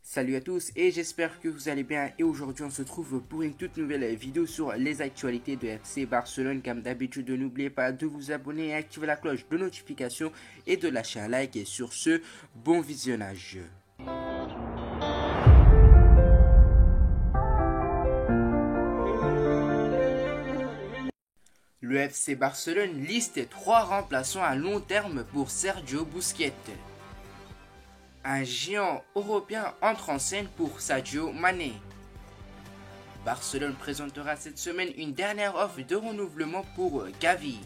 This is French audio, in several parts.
Salut à tous et j'espère que vous allez bien et aujourd'hui on se trouve pour une toute nouvelle vidéo sur les actualités de FC Barcelone. Comme d'habitude, n'oubliez pas de vous abonner et activer la cloche de notification et de lâcher un like et sur ce, bon visionnage. Le FC Barcelone liste 3 remplaçants à long terme pour Sergio Busquets. Un géant européen entre en scène pour Sadio Mané. Barcelone présentera cette semaine une dernière offre de renouvellement pour Gavi.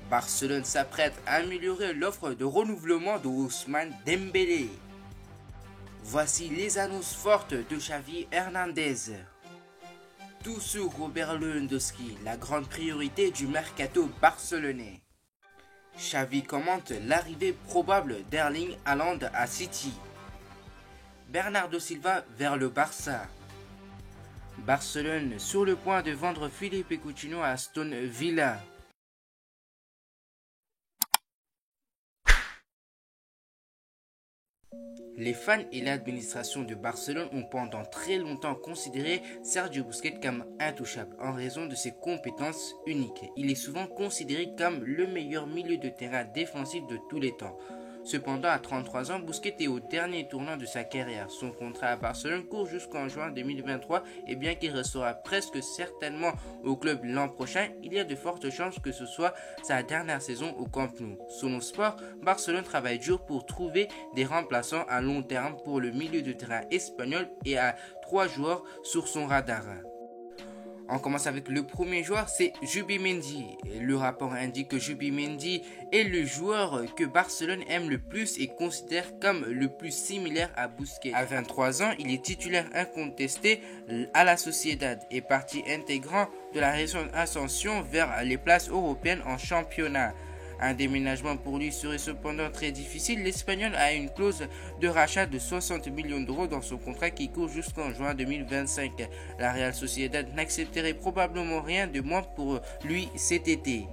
Barcelone s'apprête à améliorer l'offre de renouvellement de Ousmane Dembélé. Voici les annonces fortes de Xavi Hernandez. Tout sur Robert Lewandowski, la grande priorité du mercato barcelonais. Xavi commente l'arrivée probable d'Erling Haaland à City. Bernardo Silva vers le Barça. Barcelone sur le point de vendre Philippe Coutinho à Aston Villa. Les fans et l'administration de Barcelone ont pendant très longtemps considéré Sergio Busquets comme intouchable en raison de ses compétences uniques. Il est souvent considéré comme le meilleur milieu de terrain défensif de tous les temps. Cependant, à 33 ans, Busquets est au dernier tournant de sa carrière. Son contrat à Barcelone court jusqu'en juin 2023 et bien qu'il restera presque certainement au club l'an prochain, il y a de fortes chances que ce soit sa dernière saison au Camp Nou. Selon Sport, Barcelone travaille dur pour trouver des remplaçants à long terme pour le milieu de terrain espagnol et a 3 joueurs sur son radar. On commence avec le premier joueur, c'est Zubimendi. Le rapport indique que Zubimendi est le joueur que Barcelone aime le plus et considère comme le plus similaire à Busquets. À 23 ans, il est titulaire incontesté à la Sociedad et partie intégrante de la récente ascension vers les places européennes en championnat. Un déménagement pour lui serait cependant très difficile. L'Espagnol a une clause de rachat de 60 millions d'euros dans son contrat qui court jusqu'en juin 2025. La Real Sociedad n'accepterait probablement rien de moins pour lui cet été.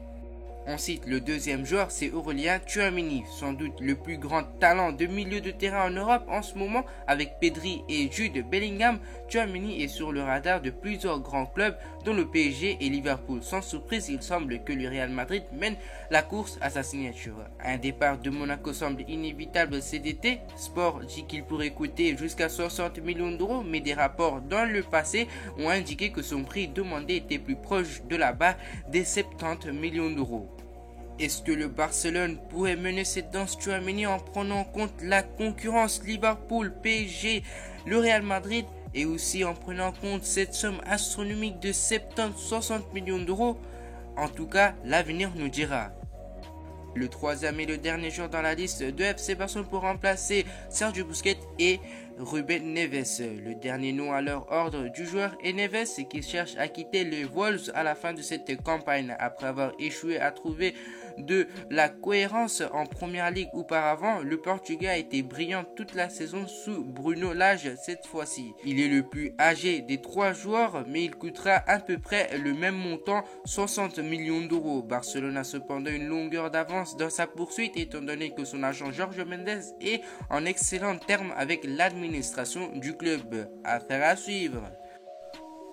Ensuite, le deuxième joueur, c'est Aurélien Tchouaméni, sans doute le plus grand talent de milieu de terrain en Europe en ce moment. Avec Pedri et Jude Bellingham, Tchouaméni est sur le radar de plusieurs grands clubs dont le PSG et Liverpool. Sans surprise, il semble que le Real Madrid mène la course à sa signature. Un départ de Monaco semble inévitable cet été. Sport dit qu'il pourrait coûter jusqu'à 60 millions d'euros, mais des rapports dans le passé ont indiqué que son prix demandé était plus proche de la barre des 70 millions d'euros. Est-ce que le Barcelone pourrait mener cette danse Tchouaméni en prenant en compte la concurrence Liverpool, PSG, le Real Madrid et aussi en prenant en compte cette somme astronomique de 70-60 millions d'euros? En tout cas, l'avenir nous dira. Le troisième et le dernier joueur dans la liste de FC Barcelone pour remplacer Sergio Busquets est Ruben Neves. Le dernier nom à leur ordre du joueur est Neves qui cherche à quitter les Wolves à la fin de cette campagne après avoir échoué à trouver de la cohérence en première ligue auparavant. Le Portugais a été brillant toute la saison sous Bruno Lage cette fois-ci. Il est le plus âgé des 3 joueurs mais il coûtera à peu près le même montant, 60 millions d'euros. Barcelone a cependant une longueur d'avance dans sa poursuite étant donné que son agent Jorge Mendes est en excellent terme avec l'administration du club. Affaire à suivre.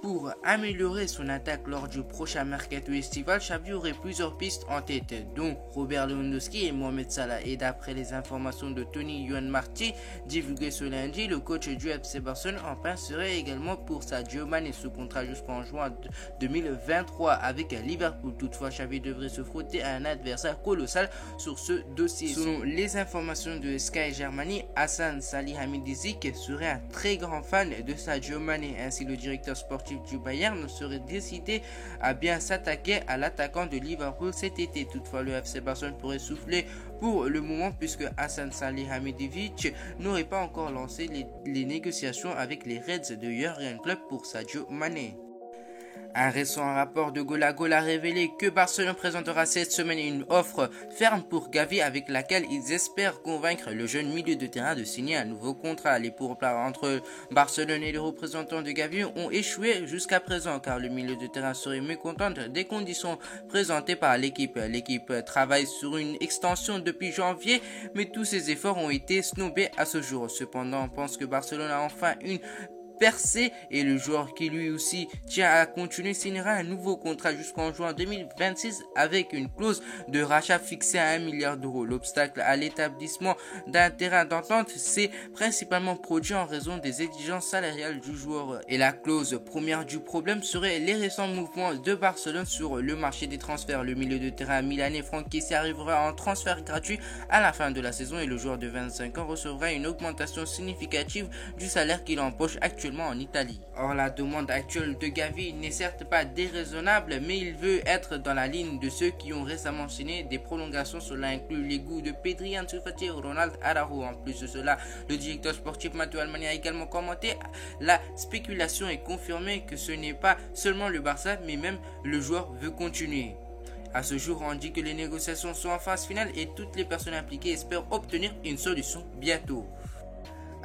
Pour améliorer son attaque lors du prochain mercato estival, Xavi aurait plusieurs pistes en tête, dont Robert Lewandowski et Mohamed Salah. Et d'après les informations de Tony Juan Martí divulguées ce lundi, le coach du FC Barcelone en pincerait également pour Sadio Mané sous contrat jusqu'en juin 2023 avec Liverpool. Toutefois, Xavi devrait se frotter à un adversaire colossal sur ce dossier. Selon les informations de Sky Germany, Hassan Salihamidzic serait un très grand fan de Sadio Mané. Ainsi, le directeur sportif du Bayern serait décidé à bien s'attaquer à l'attaquant de Liverpool cet été. Toutefois, le FC Barcelone pourrait souffler pour le moment puisque Hassan Salihamidzic n'aurait pas encore lancé les négociations avec les Reds de Jurgen Klopp pour Sadio Mané. Un récent rapport de Goal à Goal a révélé que Barcelone présentera cette semaine une offre ferme pour Gavi avec laquelle ils espèrent convaincre le jeune milieu de terrain de signer un nouveau contrat. Les pourparlers entre Barcelone et les représentants de Gavi ont échoué jusqu'à présent car le milieu de terrain serait mécontent des conditions présentées par l'équipe. L'équipe travaille sur une extension depuis janvier, mais tous ses efforts ont été snobés à ce jour. Cependant, on pense que Barcelone a enfin une percé et le joueur qui lui aussi tient à continuer signera un nouveau contrat jusqu'en juin 2026 avec une clause de rachat fixée à 1 milliard d'euros. L'obstacle à l'établissement d'un terrain d'entente s'est principalement produit en raison des exigences salariales du joueur et la clause première du problème serait les récents mouvements de Barcelone sur le marché des transferts. Le milieu de terrain milanais Franck Kessié arrivera en transfert gratuit à la fin de la saison et le joueur de 25 ans recevra une augmentation significative du salaire qu'il empoche actuellement en Italie. Or, la demande actuelle de Gavi n'est certes pas déraisonnable, mais il veut être dans la ligne de ceux qui ont récemment signé des prolongations. Cela inclut les goûts de Pedri, Ansu Fati et Ronald Araujo. En plus de cela, le directeur sportif Matteo Almani a également commenté la spéculation et confirmé que ce n'est pas seulement le Barça, mais même le joueur veut continuer. À ce jour, on dit que les négociations sont en phase finale et toutes les personnes impliquées espèrent obtenir une solution bientôt.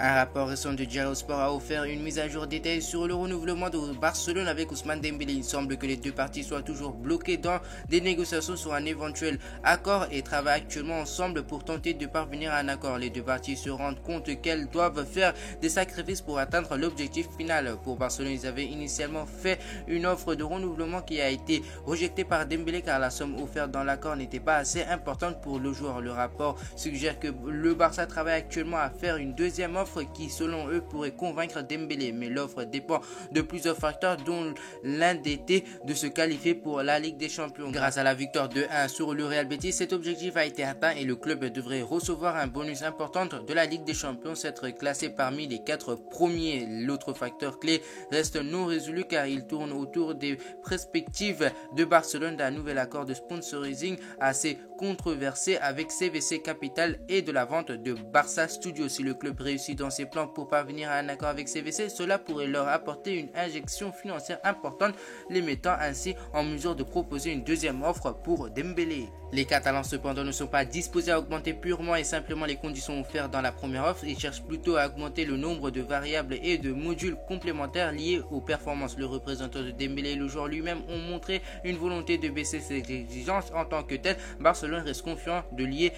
Un rapport récent de Diario Sport a offert une mise à jour détaillée sur le renouvellement de Barcelone avec Ousmane Dembélé. Il semble que les deux parties soient toujours bloquées dans des négociations sur un éventuel accord et travaillent actuellement ensemble pour tenter de parvenir à un accord. Les deux parties se rendent compte qu'elles doivent faire des sacrifices pour atteindre l'objectif final. Pour Barcelone, ils avaient initialement fait une offre de renouvellement qui a été rejetée par Dembélé car la somme offerte dans l'accord n'était pas assez importante pour le joueur. Le rapport suggère que le Barça travaille actuellement à faire une deuxième offre qui selon eux pourrait convaincre Dembélé, mais l'offre dépend de plusieurs facteurs dont l'un était de se qualifier pour la Ligue des Champions. Grâce à la victoire 2-1 sur le Real Betis, cet objectif a été atteint et le club devrait recevoir un bonus important de la Ligue des Champions, s'être classé parmi les 4 premiers. L'autre facteur clé reste non résolu car il tourne autour des perspectives de Barcelone d'un nouvel accord de sponsoring assez controversé avec CVC Capital et de la vente de Barça Studios. Si le club réussit dans ses plans pour parvenir à un accord avec CVC, cela pourrait leur apporter une injection financière importante, les mettant ainsi en mesure de proposer une deuxième offre pour Dembélé. Les Catalans cependant ne sont pas disposés à augmenter purement et simplement les conditions offertes dans la première offre, ils cherchent plutôt à augmenter le nombre de variables et de modules complémentaires liés aux performances. Le représentant de Dembélé et le joueur lui-même ont montré une volonté de baisser ses exigences en tant que tel. Barcelone reste confiant de lier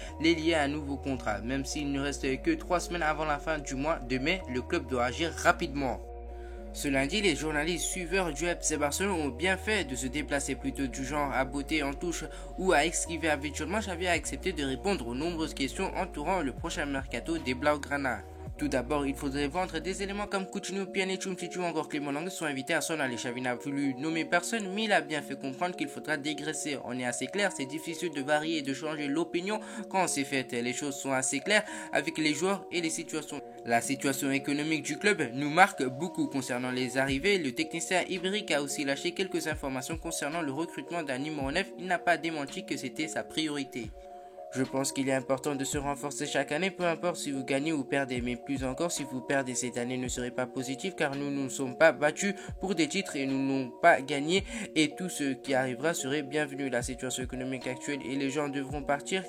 à un nouveau contrat, même s'il ne reste que 3 semaines avant la fin du mois de mai, le club doit agir rapidement. Ce lundi, les journalistes suiveurs du FC Barcelone ont bien fait de se déplacer plutôt du genre à botter en touche ou à esquiver habituellement. Xavi a accepté de répondre aux nombreuses questions entourant le prochain mercato des Blaugrana. Tout d'abord, il faudrait vendre des éléments comme Coutinho, Pjanic, Umtiti ou encore Clément Lenglet sont invités à son aller. Xavi n'a voulu nommer personne, mais il a bien fait comprendre qu'il faudra dégraisser. On est assez clair, c'est difficile de varier et de changer l'opinion quand c'est fait. Les choses sont assez claires avec les joueurs et les situations. La situation économique du club nous marque beaucoup concernant les arrivées. Le technicien ibérique a aussi lâché quelques informations concernant le recrutement d'un numéro 9. Il n'a pas démenti que c'était sa priorité. Je pense qu'il est important de se renforcer chaque année, peu importe si vous gagnez ou perdez, mais plus encore si vous perdez cette année ne serait pas positif car nous ne nous sommes pas battus pour des titres et nous n'avons pas gagné et tout ce qui arrivera serait bienvenu. La situation économique actuelle et les gens devront partir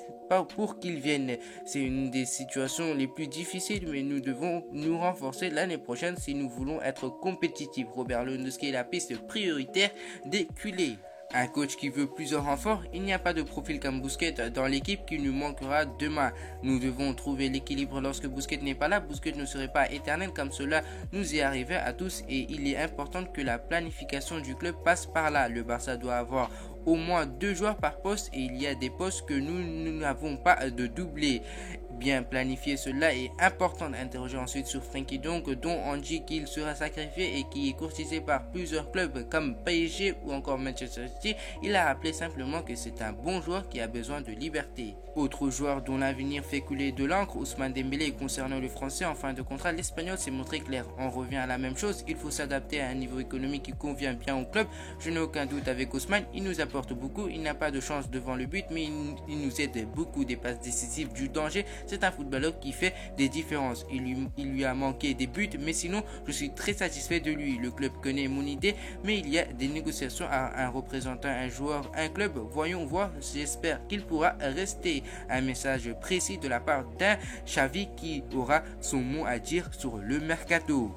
pour qu'ils viennent. C'est une des situations les plus difficiles, mais nous devons nous renforcer l'année prochaine si nous voulons être compétitifs. Robert Lewandowski est la piste prioritaire des culés. Un coach qui veut plusieurs renforts, il n'y a pas de profil comme Busquets dans l'équipe qui nous manquera demain. Nous devons trouver l'équilibre lorsque Busquets n'est pas là. Busquets ne serait pas éternel comme cela nous est arrivé à tous et il est important que la planification du club passe par là. Le Barça doit avoir au moins 2 joueurs par poste et il y a des postes que nous n'avons pas de doublé. Bien planifier cela est important d'interroger ensuite sur Frenkie dont on dit qu'il sera sacrifié et qui est courtisé par plusieurs clubs comme PSG ou encore Manchester City. Il a rappelé simplement que c'est un bon joueur qui a besoin de liberté. Autre joueur dont l'avenir fait couler de l'encre, Ousmane Dembélé. Concernant le français en fin de contrat, l'Espagnol s'est montré clair. On revient à la même chose, il faut s'adapter à un niveau économique qui convient bien au club. Je n'ai aucun doute avec Ousmane, il nous apporte beaucoup, il n'a pas de chance devant le but mais il nous aide beaucoup, des passes décisives, du danger. C'est un footballeur qui fait des différences. Il lui a manqué des buts, mais sinon, je suis très satisfait de lui. Le club connaît mon idée, mais il y a des négociations à un représentant, un joueur, un club. Voyons voir, j'espère qu'il pourra rester. Un message précis de la part d'un Xavi qui aura son mot à dire sur le mercato.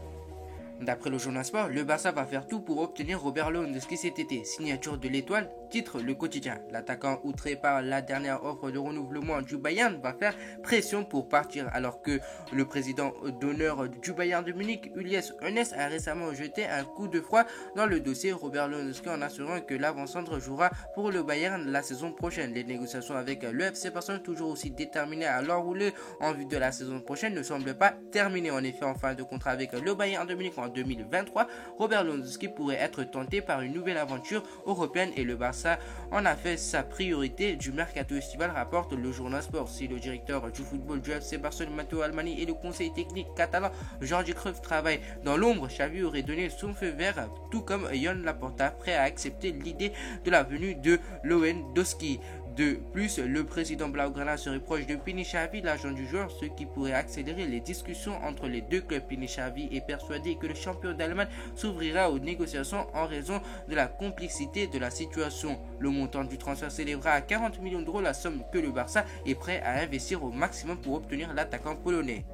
D'après le journal Sport, le Barça va faire tout pour obtenir Robert Lewandowski cet été. Signature de l'étoile, titre le quotidien. L'attaquant outré par la dernière offre de renouvellement du Bayern va faire pression pour partir alors que le président d'honneur du Bayern de Munich, Ulias Hoeneß, a récemment jeté un coup de froid dans le dossier Robert Lewandowski en assurant que l'avant-centre jouera pour le Bayern la saison prochaine. Les négociations avec le FC Barcelone, toujours aussi déterminées à l'enrouler en vue de la saison prochaine, ne semblent pas terminées. En effet, en fin de contrat avec le Bayern de Munich en 2023, Robert Lewandowski pourrait être tenté par une nouvelle aventure européenne et le Barça en a fait sa priorité du mercato estival, rapporte le journal Sport. Si le directeur du football du FC Barcelone, Matteo Almani, et le conseil technique catalan, Jordi Cruyff, travaillent dans l'ombre, Xavi aurait donné son feu vert, tout comme Joan Laporta, prêt à accepter l'idée de la venue de Lewandowski. De plus, le président Blaugrana serait proche de Pini Xavi, l'agent du joueur, ce qui pourrait accélérer les discussions entre les deux clubs. Pini Xavi est persuadé que le champion d'Allemagne s'ouvrira aux négociations en raison de la complexité de la situation. Le montant du transfert s'élèvera à 40 millions d'euros, la somme que le Barça est prêt à investir au maximum pour obtenir l'attaquant polonais.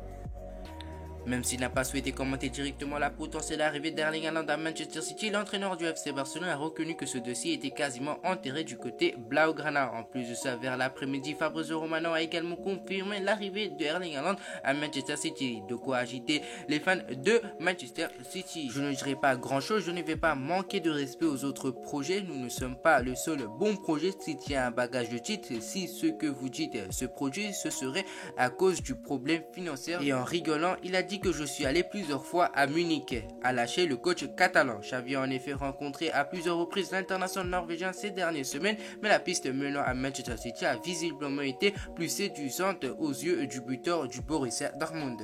Même s'il n'a pas souhaité commenter directement la potentielle arrivée d'Erling Haaland à Manchester City, l'entraîneur du FC Barcelone a reconnu que ce dossier était quasiment enterré du côté Blaugrana. En plus de ça, vers l'après-midi, Fabrizio Romano a également confirmé l'arrivée d'Erling Haaland à Manchester City. De quoi agiter les fans de Manchester City. Je ne dirai pas grand-chose, je ne vais pas manquer de respect aux autres projets. Nous ne sommes pas le seul bon projet. City a un bagage de titres. Si ce que vous dites se produit, ce serait à cause du problème financier. Et en rigolant, il a dit que je suis allé plusieurs fois à Munich, a lâché le coach catalan. Xavi a en effet rencontré à plusieurs reprises l'international norvégien ces dernières semaines, mais la piste menant à Manchester City a visiblement été plus séduisante aux yeux du buteur du Borussia Dortmund.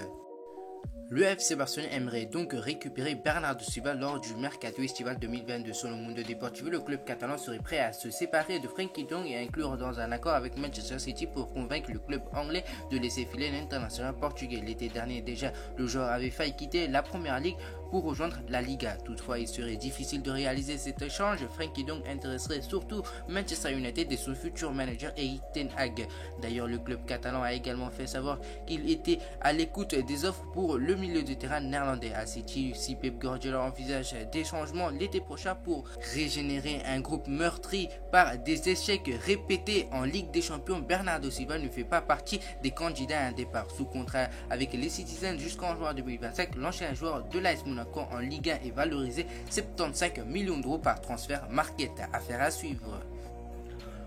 Le FC Barcelone aimerait donc récupérer Bernardo Silva lors du mercato estival 2022. Selon Mundo Deportivo, le club catalan serait prêt à se séparer de Frenkie de Jong et à inclure dans un accord avec Manchester City pour convaincre le club anglais de laisser filer l'international portugais. L'été dernier déjà, le joueur avait failli quitter la première ligue pour rejoindre la Liga. Toutefois, il serait difficile de réaliser cet échange. Frenkie de Jong intéresserait surtout Manchester United et son futur manager Erik ten Hag. D'ailleurs, le club catalan a également fait savoir qu'il était à l'écoute des offres pour le milieu de terrain néerlandais. À City, si Pep Guardiola envisage des changements l'été prochain pour régénérer un groupe meurtri par des échecs répétés en Ligue des Champions, Bernardo Silva ne fait pas partie des candidats à un départ. Sous contrat avec les Citizens jusqu'en juin 2025, l'ancien joueur de l'AS Monaco en Ligue 1 est valorisé 75 millions d'euros par transfert market. Affaire à suivre.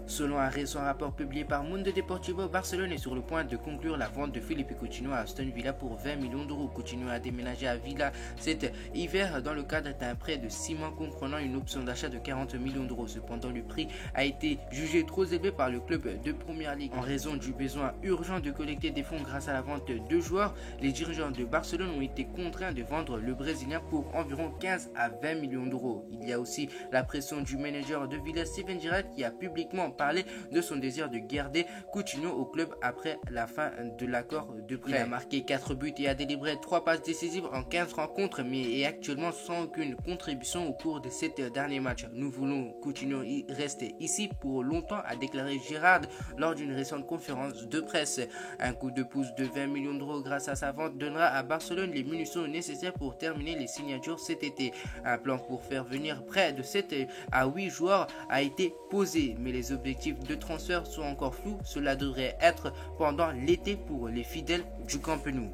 Selon un récent rapport publié par Mundo Deportivo, Barcelone est sur le point de conclure la vente de Philippe Coutinho à Aston Villa pour 20 millions d'euros. Coutinho a déménagé à Villa cet hiver dans le cadre d'un prêt de 6 mois comprenant une option d'achat de 40 millions d'euros. Cependant, le prix a été jugé trop élevé par le club de Première Ligue. En raison du besoin urgent de collecter des fonds grâce à la vente de joueurs, les dirigeants de Barcelone ont été contraints de vendre le Brésilien pour environ 15 à 20 millions d'euros. Il y a aussi la pression du manager de Villa, Steven Gerrard, qui a publiquement parlé de son désir de garder Coutinho au club après la fin de l'accord de prêt. Il a marqué 4 buts et a délivré 3 passes décisives en 15 rencontres, mais est actuellement sans aucune contribution au cours de 7 derniers matchs. Nous voulons Coutinho rester ici pour longtemps, a déclaré Gerrard lors d'une récente conférence de presse. Un coup de pouce de 20 millions d'euros grâce à sa vente donnera à Barcelone les munitions nécessaires pour terminer les signatures cet été. Un plan pour faire venir près de 7 à 8 joueurs a été posé, mais les objectifs de transfert sont encore flous. Cela devrait être pendant l'été pour les fidèles du Camp Nou.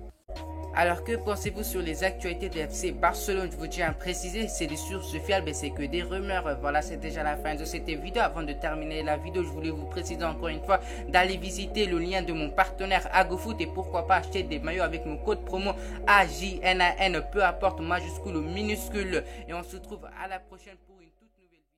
Alors que pensez-vous sur les actualités de FC Barcelone? Je vous tiens à préciser, c'est des sources fiables et c'est que des rumeurs. Voilà, c'est déjà la fin de cette vidéo. Avant de terminer la vidéo, je voulais vous préciser encore une fois d'aller visiter le lien de mon partenaire AgoFoot et pourquoi pas acheter des maillots avec mon code promo AJNAN, peu importe majuscule ou minuscule. Et on se retrouve à la prochaine pour une toute nouvelle vidéo.